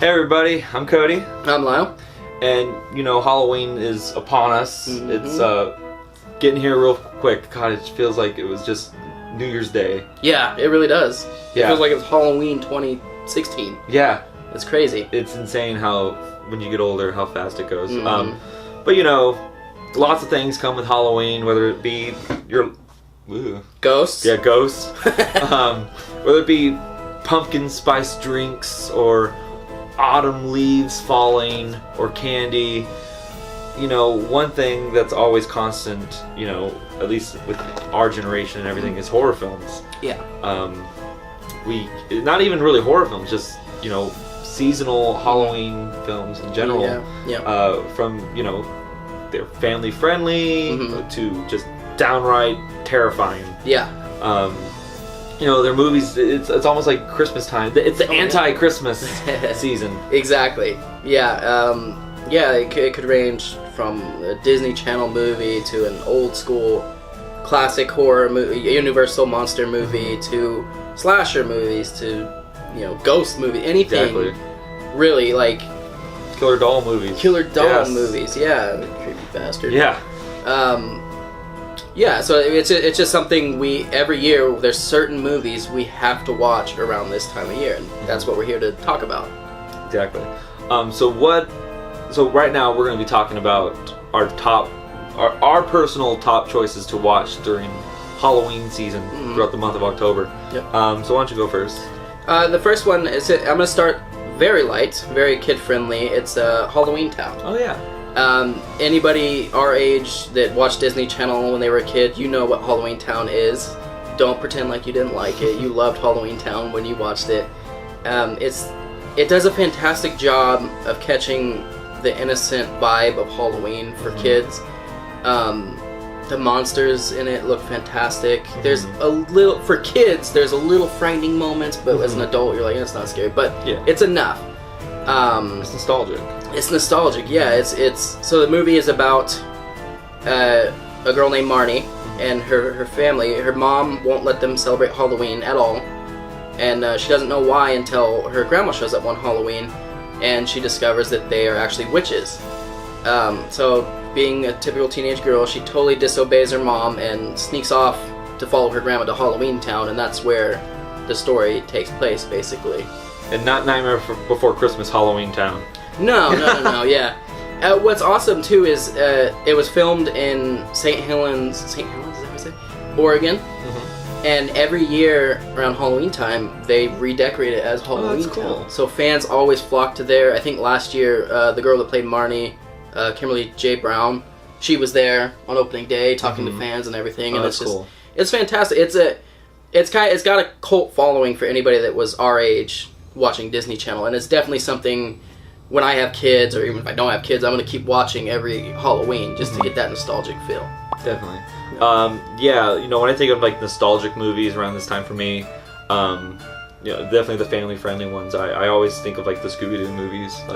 Hey everybody, I'm Cody. I'm Lyle. And you know, Halloween is upon us. It's getting here real quick. God, it feels like it was just New Year's Day. Yeah, it really does. Yeah. It feels like it was Halloween 2016. Yeah. It's crazy. It's insane how, when you get older, how fast it goes. But you know, lots of things come with Halloween, whether it be your... Ghosts? Yeah, ghosts. Whether it be pumpkin spice drinks, or autumn leaves falling, or candy. You know, one thing that's always constant, you know, at least with our generation and everything, is horror films. Yeah. We, not even really horror films, just, you know, seasonal Halloween films in general. Yeah. From, you know, they're family friendly to just downright terrifying. Yeah. You know, their movies, it's almost like Christmas time. It's the anti-Christmas season. Exactly. Yeah. Yeah, it could range from a Disney Channel movie to an old school classic horror movie, Universal monster movie, to slasher movies, to, you know, ghost movie, anything. Exactly. Really, like... Killer doll movies. Killer doll movies, yeah. Creepy bastard. Yeah. Yeah, so it's just something every year, there's certain movies we have to watch around this time of year, and that's what we're here to talk about. Exactly. So right now we're going to be talking about our personal top choices to watch during Halloween season throughout the month of October. Yep. So why don't you go first? The first one is, I'm going to start very light, very kid-friendly. It's Halloween Town. Oh, yeah. Anybody our age that watched Disney Channel when they were a kid, you know what Halloween Town is. Don't pretend like you didn't like it. You loved Halloween Town when you watched it. It does a fantastic job of catching the innocent vibe of Halloween for kids. The monsters in it look fantastic. There's a little, for kids, there's a little frightening moments, but as an adult, you're like, it's not scary. But it's enough. It's nostalgic. It's nostalgic, yeah. It's so the movie is about a girl named Marnie and her family. Her mom won't let them celebrate Halloween at all, and she doesn't know why until her grandma shows up one Halloween, and she discovers that they are actually witches. So being a typical teenage girl, she totally disobeys her mom and sneaks off to follow her grandma to Halloween Town, and that's where the story takes place, basically. And not Nightmare Before Christmas Halloween Town. No, yeah. What's awesome, too, is it was filmed in St. Helens, is that what I say? Oregon. And every year around Halloween time, they redecorate it as Halloween Town. Cool. So fans always flock to there. I think last year, the girl that played Marnie, Kimberly J. Brown, she was there on opening day talking to fans and everything. And that's cool. It's fantastic. It's got a cult following for anybody that was our age watching Disney Channel, and it's definitely something when I have kids, or even if I don't have kids, I'm going to keep watching every Halloween just to get that nostalgic feel. Definitely. Yeah, you know, when I think of like nostalgic movies around this time for me, you know, definitely the family-friendly ones. I always think of like the ScoobyDoo movies. Like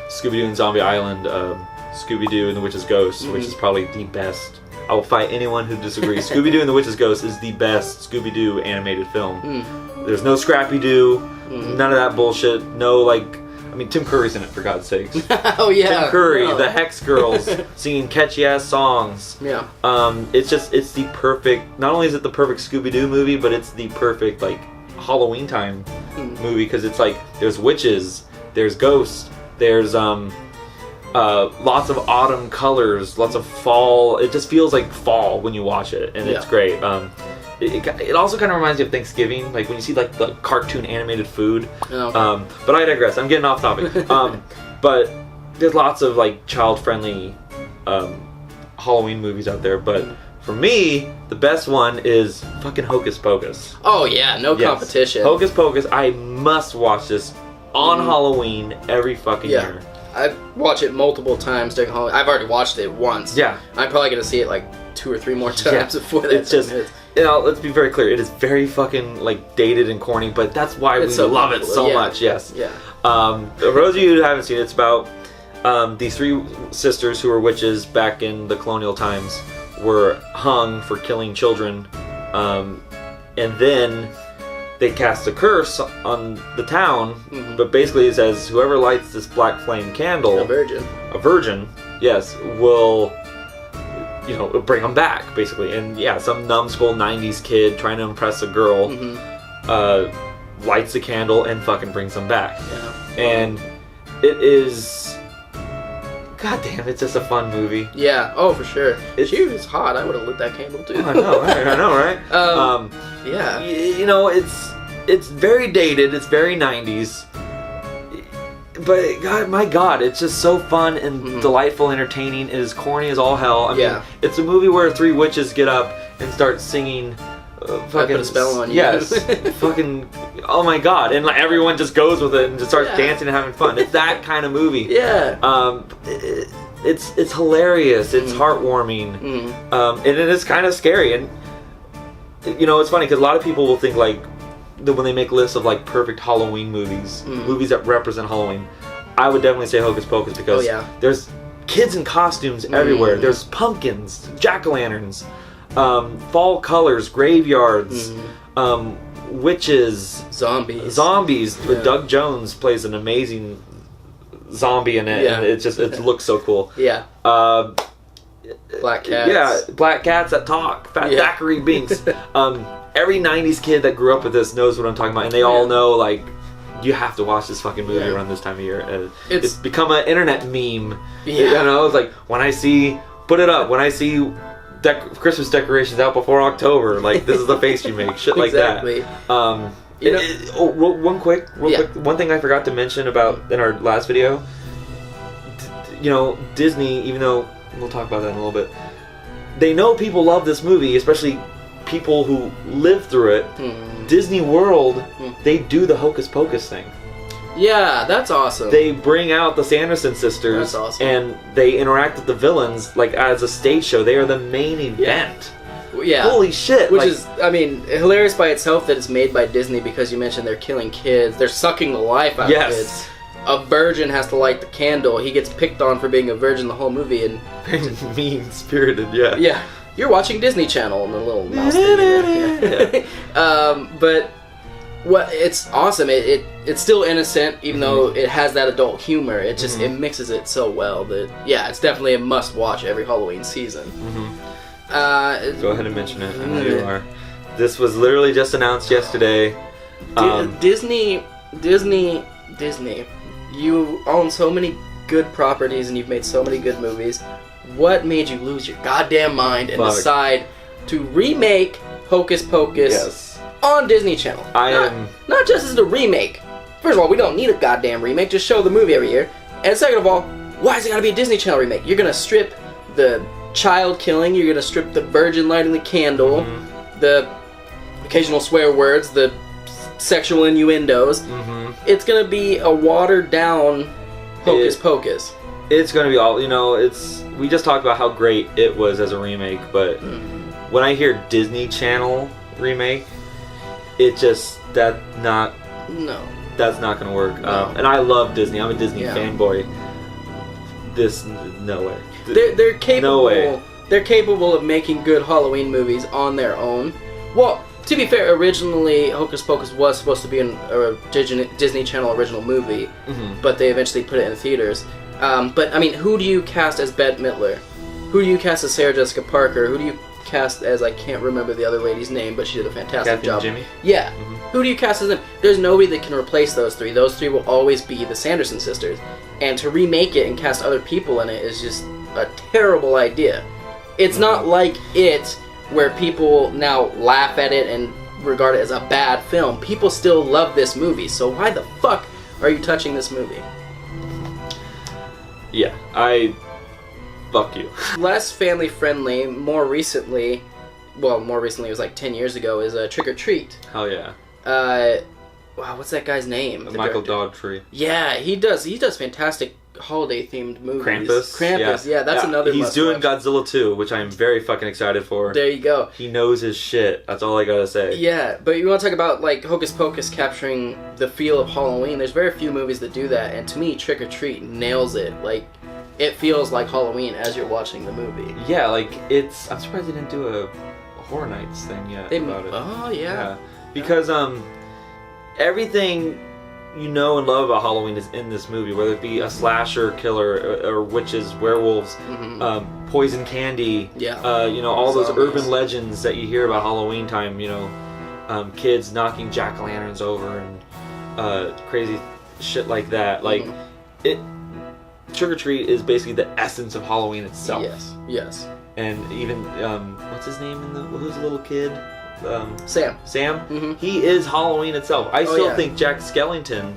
ScoobyDoo and Zombie Island, ScoobyDoo and the Witch's Ghost, which is probably the best. I will fight anyone who disagrees. ScoobyDoo and the Witch's Ghost is the best Scooby-Doo animated film. There's no Scrappy-Doo, none of that bullshit. No, like, I mean, Tim Curry's in it, for God's sakes. Oh, yeah. Tim Curry, the Hex Girls, singing catchy-ass songs. Yeah. It's the perfect, not only is it the perfect Scooby-Doo movie, but it's the perfect, like, Halloween time movie, because it's like, there's witches, there's ghosts, there's, lots of autumn colors, lots of fall. It just feels like fall when you watch it, and it's great. It also kind of reminds me of Thanksgiving, like when you see like the cartoon animated food. But I digress. I'm getting off topic. But there's lots of like child-friendly Halloween movies out there. But for me, the best one is fucking Hocus Pocus. Oh yeah, no competition. Hocus Pocus. I must watch this on Halloween every fucking year. I watch it multiple times during Halloween. I've already watched it once. Yeah. I'm probably going to see it like 2 or 3 more times before that. It's just, you know, let's be very clear. It is very fucking like dated and corny, but that's why we love it so much. Yes. Yeah. For those of you who haven't seen it, it's about these 3 sisters who were witches back in the colonial times were hung for killing children, and then they cast a curse on the town, but basically it says whoever lights this black flame candle, a virgin, yes, will, you know, bring them back, basically. And yeah, some numbskull 90s kid trying to impress a girl lights the candle and fucking brings them back. Yeah. And it is, goddamn, it's just a fun movie. Yeah, oh, for sure. She was hot. I would have lit that candle too. I know, right? Yeah. You know, it's very dated. It's very 90s. But God, my God, it's just so fun and delightful, entertaining. It is corny as all hell. I mean, it's a movie where three witches get up and start singing. Fucking I put a spell on you. Yes, fucking. Oh my God, and like everyone just goes with it and just starts dancing and having fun. It's that kind of movie. Yeah. It's hilarious. It's heartwarming. And it is kind of scary. And you know, it's funny because a lot of people will think like when they make lists of like perfect Halloween movies, movies that represent Halloween, I would definitely say Hocus Pocus because there's kids in costumes everywhere. There's pumpkins, jack-o'-lanterns, fall colors, graveyards, witches, zombies. With Doug Jones plays an amazing zombie in it, and it looks so cool. Yeah. Black cats. Yeah, black cats that talk. Thackeray Binks. Every 90s kid that grew up with this knows what I'm talking about, and they all know, like, you have to watch this fucking movie around this time of year. It's become an internet meme. You know, it's like, when I see Christmas decorations out before October, like, this is the face you make. Shit like that. One quick, one thing I forgot to mention about in our last video, you know, Disney, even though we'll talk about that in a little bit, they know people love this movie, especially people who live through it. Disney World, they do the Hocus Pocus thing. Yeah, that's awesome. They bring out the Sanderson sisters, and they interact with the villains like as a stage show. They are the main event. Yeah. Holy shit. Which is, I mean, hilarious by itself that it's made by Disney because you mentioned they're killing kids. They're sucking the life out of kids. A virgin has to light the candle. He gets picked on for being a virgin the whole movie. And mean-spirited, yeah. You're watching Disney Channel and the little mouse thing. But it's awesome. It's still innocent, even though it has that adult humor. It just it mixes it so well that it's definitely a must-watch every Halloween season. Go ahead and mention it. I know you are. This was literally just announced yesterday. Disney. You own so many good properties and you've made so many good movies. What made you lose your goddamn mind and decide to remake Hocus Pocus on Disney Channel? Not just as a remake. First of all, we don't need a goddamn remake. Just show the movie every year. And second of all, why is it gotta be a Disney Channel remake? You're gonna strip the child killing. You're gonna strip the virgin lighting the candle, the occasional swear words, the sexual innuendos. It's gonna be a watered down Hocus Pocus. It's gonna be all, you know, we just talked about how great it was as a remake, but when I hear Disney Channel remake, that's not gonna work. No. And I love Disney. I'm a Disney fanboy. No way. They're capable. No way. They're capable of making good Halloween movies on their own. Well, to be fair, originally Hocus Pocus was supposed to be a Disney Channel original movie, but they eventually put it in theaters. But I mean, who do you cast as Bette Midler? Who do you cast as Sarah Jessica Parker? Who do you cast as, I can't remember the other lady's name, but she did a fantastic job. Jimmy? Yeah. Who do you cast as them? There's nobody that can replace those three. Those three will always be the Sanderson sisters. And to remake it and cast other people in it is just a terrible idea. It's not like It, where people now laugh at it and regard it as a bad film. People still love this movie, so why the fuck are you touching this movie? Yeah, fuck you. Less family friendly, more recently it was like 10 years ago, is Trick or Treat. Hell yeah. Wow, what's that guy's name? Michael Dogtree. Yeah, he does fantastic holiday themed movies. Krampus, yeah, that's another. He's doing Godzilla 2, which I am very fucking excited for. There you go. He knows his shit. That's all I gotta say. Yeah, but you want to talk about like Hocus Pocus capturing the feel of Halloween? There's very few movies that do that, and to me, Trick or Treat nails it. Like, it feels like Halloween as you're watching the movie. Yeah, like I'm surprised they didn't do a Horror Nights thing yet about it. Oh yeah. Because everything you know and love about Halloween is in this movie, whether it be a slasher killer or witches, werewolves, poison candy, all those urban legends that you hear about Halloween time, kids knocking jack-o'-lanterns over and crazy shit like that. Like, Trick or Treat is basically the essence of Halloween itself. Yes. And even, what's his name who's a little kid? Sam. Mm-hmm. He is Halloween itself. I still think Jack Skellington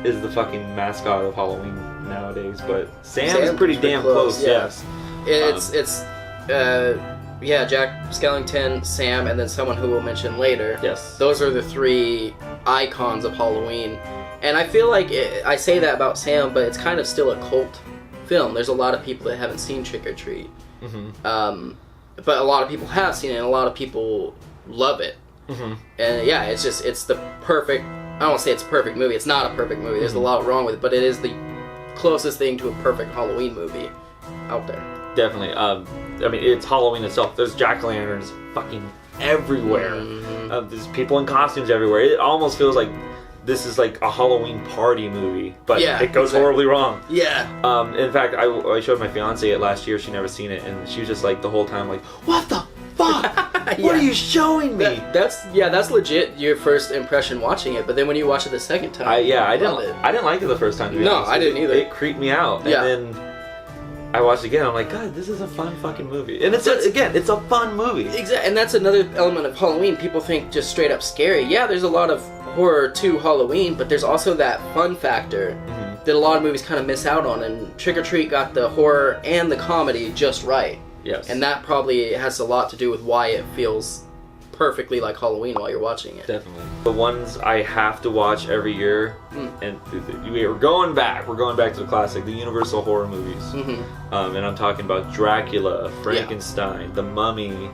is the fucking mascot of Halloween nowadays, but Sam's pretty damn close. Yes. It's Jack Skellington, Sam, and then someone who we'll mention later. Yes. Those are the three icons of Halloween. And I feel like I say that about Sam, but it's kind of still a cult film. There's a lot of people that haven't seen Trick or Treat. But a lot of people have seen it, and a lot of people love it. And it's the perfect, I don't want to say it's a perfect movie. It's not a perfect movie. There's a lot wrong with it, but it is the closest thing to a perfect Halloween movie out there. Definitely. It's Halloween itself. There's jack-o'-lanterns fucking everywhere. There's people in costumes everywhere. It almost feels like this is like a Halloween party movie, but it goes horribly wrong. In fact, I showed my fiance it last year. She'd never seen it, and she was just like the whole time like, what the fuck? What are you showing me? That's legit your first impression watching it, but then when you watch it the second time, I didn't like it the first time. No, I didn't either. It creeped me out, and then I watched it again. I'm like, God, this is a fun fucking movie, and it's a fun movie. Exactly, and that's another element of Halloween. People think just straight up scary. Yeah, there's a lot of horror to Halloween, but there's also that fun factor that a lot of movies kind of miss out on, and Trick or Treat got the horror and the comedy just right. Yes. And that probably has a lot to do with why it feels perfectly like Halloween while you're watching it. Definitely. The ones I have to watch every year, and we're going back to the classic, the Universal horror movies. And I'm talking about Dracula, Frankenstein, The Mummy,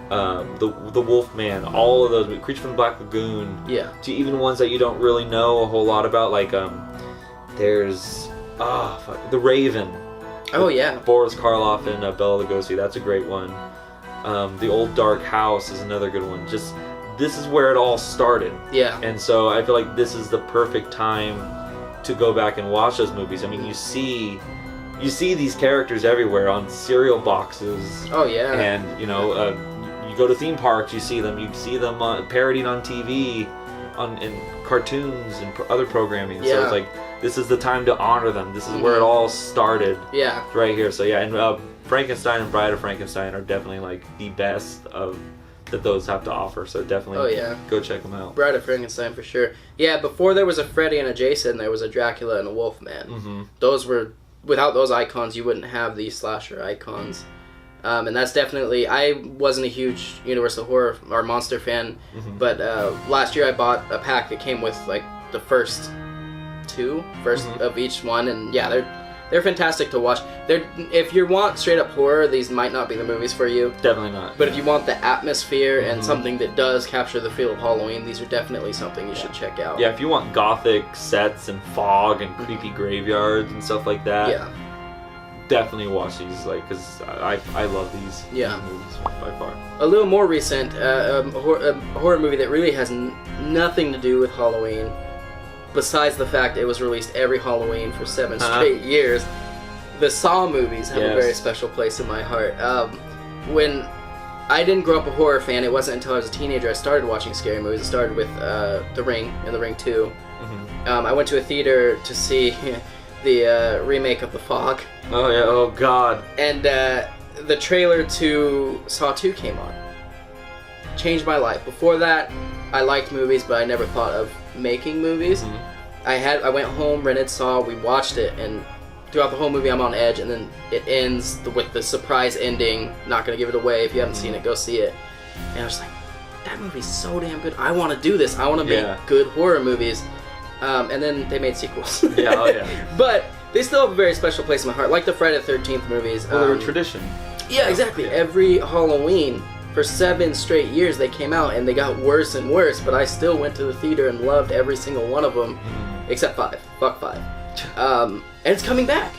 the Wolfman, all of those, Creature from the Black Lagoon, to even ones that you don't really know a whole lot about, like there's The Raven. Boris Karloff and Bela Lugosi. That's a great one. The Old Dark House is another good one. Just, this is where it all started. And so I feel like this is the perfect time to go back and watch those movies. I mean, you see these characters everywhere on cereal boxes. And you go to theme parks, you see them parodied on TV, in cartoons and other programming. So it's like, this is the time to honor them. This is where it all started. Right here. So and Frankenstein and Bride of Frankenstein are definitely like the best that those have to offer. So definitely go check them out. Bride of Frankenstein for sure. Before there was a Freddy and a Jason, there was a Dracula and a Wolfman. Those were, without those icons, you wouldn't have these slasher icons. And that's definitely, I wasn't a huge Universal horror or monster fan, but last year I bought a pack that came with like the first of each one, and they're fantastic to watch. If you want straight up horror, these might not be the movies for you. Definitely not. But if you want the atmosphere and something that does capture the feel of Halloween, these are definitely something you should check out. If you want gothic sets and fog and creepy graveyards and stuff like that, definitely watch these, because I love these movies by far. A little more recent, a horror movie that really has nothing to do with Halloween, besides the fact it was released every Halloween for 7 straight years. The Saw movies have a very special place in my heart. When I didn't grow up a horror fan, it wasn't until I was a teenager I started watching scary movies. It started with The Ring and The Ring 2. I went to a theater to see the remake of The Fog. Oh God. And the trailer to Saw 2 came on. Changed my life. Before that, I liked movies, but I never thought of making movies. I went home, rented Saw, we watched it, and throughout the whole movie I'm on edge, and then it ends with the surprise ending. Not gonna give it away. If you haven't seen it, go see it. And I was like, that movie's so damn good. I want to do this. I want to make good horror movies. And then they made sequels. But they still have a very special place in my heart, like the Friday the 13th movies. Well, they're a tradition. Exactly. Every Halloween for 7 straight years they came out, and they got worse and worse, but I still went to the theater and loved every single one of them, except 5. Fuck 5. And it's coming back.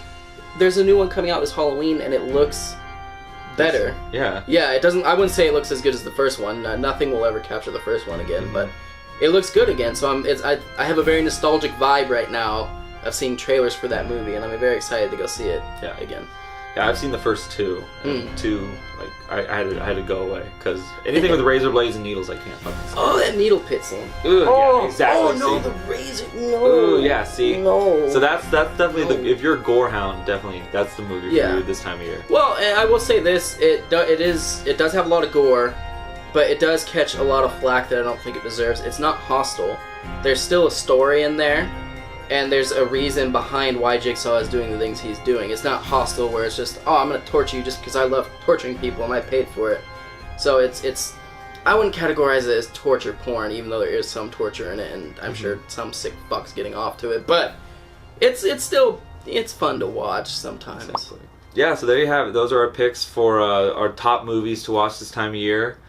There's a new one coming out this Halloween, and it looks better. It doesn't, I wouldn't say it looks as good as the first one. Nothing will ever capture the first one again, but it looks good again. So I have a very nostalgic vibe right now of seeing trailers for that movie, and I'm very excited to go see it again. Yeah, I've seen the first two. And two, like I had to go away because anything with razor blades and needles, I can't fucking stand. Oh, that needle pit scene. Ooh, yeah, exactly. Oh no, see? the razor. No. Ooh, yeah. See. No. So that's definitely if you're a gore hound, definitely that's the movie for you this time of year. Well, and I will say this: it does have a lot of gore, but it does catch a lot of flack that I don't think it deserves. It's not hostile. There's still a story in there. And there's a reason behind why Jigsaw is doing the things he's doing. It's not hostile where it's just, oh, I'm going to torture you just because I love torturing people and I paid for it. So it's I wouldn't categorize it as torture porn, even though there is some torture in it, and I'm sure some sick fuck's getting off to it. But it's still, it's fun to watch sometimes. Exactly. Yeah, so there you have it. Those are our picks for our top movies to watch this time of year.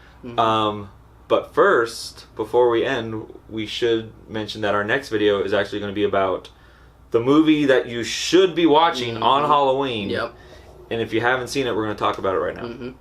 But first, before we end, we should mention that our next video is actually going to be about the movie that you should be watching on Halloween. Yep. And if you haven't seen it, we're going to talk about it right now.